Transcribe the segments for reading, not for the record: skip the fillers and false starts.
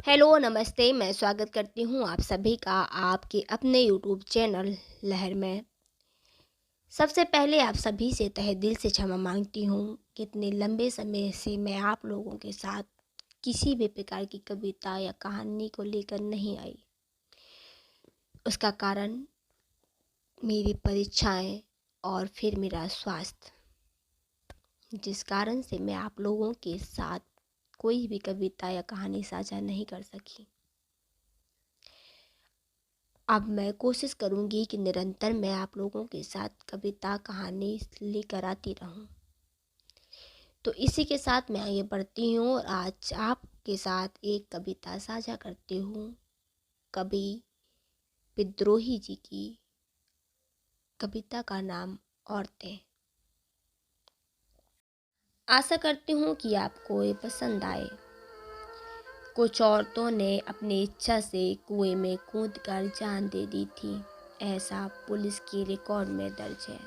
Hello नमस्ते। मैं स्वागत करती हूँ आप सभी का आपके अपने यूट्यूब चैनल लहर में। सबसे पहले आप सभी से तहे दिल से क्षमा मांगती हूँ कि इतने लंबे समय से मैं आप लोगों के साथ किसी भी प्रकार की कविता या कहानी को लेकर नहीं आई। उसका कारण मेरी परीक्षाएं और फिर मेरा स्वास्थ्य, जिस कारण से मैं आप लोगों के साथ कोई भी कविता या कहानी साझा नहीं कर सकी। अब मैं कोशिश करूंगी कि निरंतर मैं आप लोगों के साथ कविता कहानी लेकर आती रहूं। तो इसी के साथ मैं आगे बढ़ती हूँ और आज आपके साथ एक कविता साझा करती हूँ। कवि विद्रोही जी की कविता का नाम औरतें। आशा करती हूँ कि आपको ये पसंद आए। कुछ औरतों ने अपनी इच्छा से कुएं में कूदकर जान दे दी थी, ऐसा पुलिस के रिकॉर्ड में दर्ज है।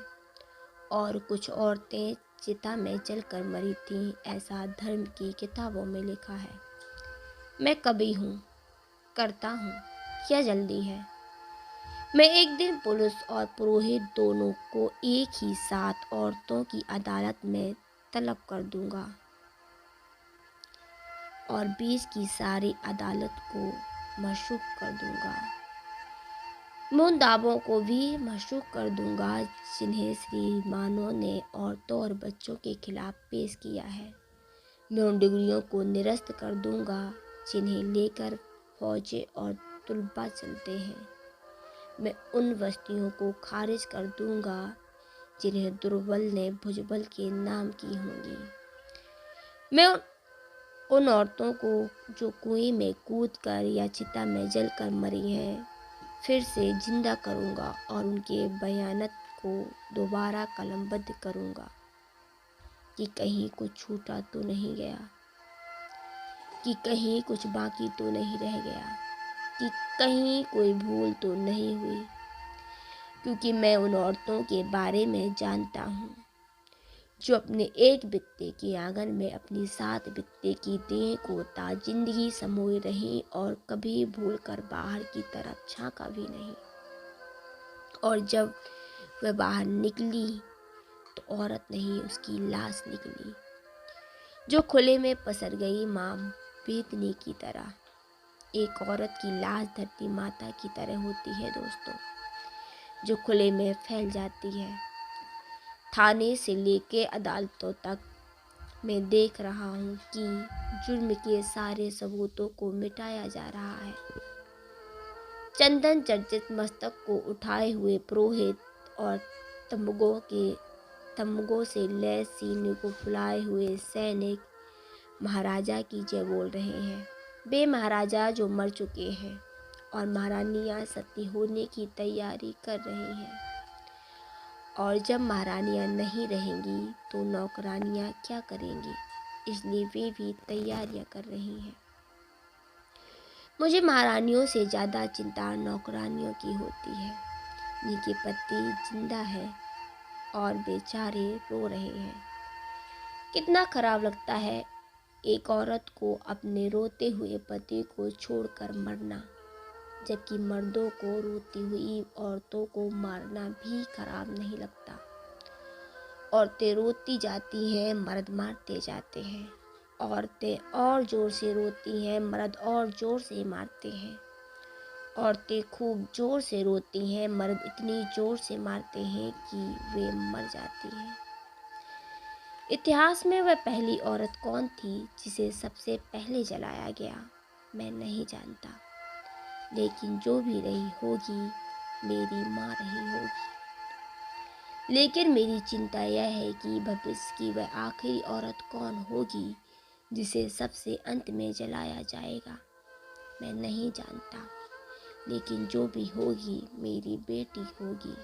और कुछ औरतें चिता में जलकर मरी थीं, ऐसा धर्म की किताबों में लिखा है। मैं कवि हूँ, करता हूँ, क्या जल्दी है। मैं एक दिन पुलिस और पुरोहित दोनों को एक ही साथ औरतों की अदालत में तलब कर दूंगा और बीच की सारी अदालत को मशूक कर दूंगा। मैं उन दावों को भी मशूक कर दूंगा जिन्हें श्रीमानों ने औरतों और बच्चों के खिलाफ पेश किया है। मैं उन डिग्रियों को निरस्त कर दूंगा जिन्हें लेकर फौजें और तुलबा चलते हैं। मैं उन वस्तुओं को खारिज कर दूंगा जिन्हें दुर्बल ने भुजबल के नाम की होंगी। मैं उन औरतों को जो कुएं में कूदकर या चिता में जलकर मरी हैं फिर से जिंदा करूंगा और उनके बयानत को दोबारा कलमबद्ध करूंगा कि कहीं कुछ छूटा तो नहीं गया, कि कहीं कुछ बाकी तो नहीं रह गया, कि कहीं कोई भूल तो नहीं हुई। क्योंकि मैं उन औरतों के बारे में जानता हूँ जो अपने एक बित्ते के आंगन में अपनी 7 बित्ते की देह को जिंदगी समोई रही और कभी भूल कर बाहर की तरफ झांका भी नहीं। और जब वह बाहर निकली तो औरत नहीं, उसकी लाश निकली, जो खुले में पसर गई माँ बेतनी की तरह। एक औरत की लाश धरती माता की तरह होती है दोस्तों, जो खुले में फैल जाती है। थाने से लेके अदालतों तक मैं देख रहा हूँ कि जुर्म के सारे सबूतों को मिटाया जा रहा है। चंदन चर्चित मस्तक को उठाए हुए पुरोहित और तमगों से लैस सीने को फुलाए हुए सैनिक महाराजा की जय बोल रहे हैं। वे महाराजा जो मर चुके हैं और महारानियां सती होने की तैयारी कर रही हैं। और जब महारानियां नहीं रहेंगी तो नौकरानियां क्या करेंगी, इसलिए वे भी तैयारियां कर रही हैं। मुझे महारानियों से ज़्यादा चिंता नौकरानियों की होती है, जिनके पति जिंदा है और बेचारे रो रहे हैं। कितना खराब लगता है एक औरत को अपने रोते हुए पति को छोड़कर मरना, जबकि मर्दों को रोती हुई औरतों को मारना भी खराब नहीं लगता। औरतें रोती जाती हैं, मर्द मारते जाते हैं। औरतें और जोर से रोती हैं, मर्द और जोर से मारते हैं। औरतें खूब जोर से रोती हैं, मर्द इतनी जोर से मारते हैं कि वे मर जाती हैं। इतिहास में वह पहली औरत कौन थी जिसे सबसे पहले जलाया गया, मैं नहीं जानता, लेकिन जो भी रही होगी मेरी माँ रही होगी। लेकिन मेरी चिंता यह है कि भविष्य की वह आखिरी औरत कौन होगी जिसे सबसे अंत में जलाया जाएगा, मैं नहीं जानता, लेकिन जो भी होगी मेरी बेटी होगी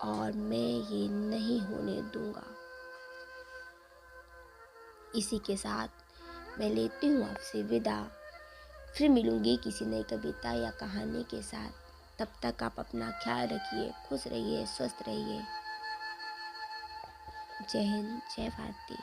और मैं ये नहीं होने दूंगा। इसी के साथ मैं लेती हूँ आपसे विदा। फिर मिलूंगी किसी नई कविता या कहानी के साथ। तब तक आप अपना ख्याल रखिए, खुश रहिए, स्वस्थ रहिए। जय हिंद, जय भारती।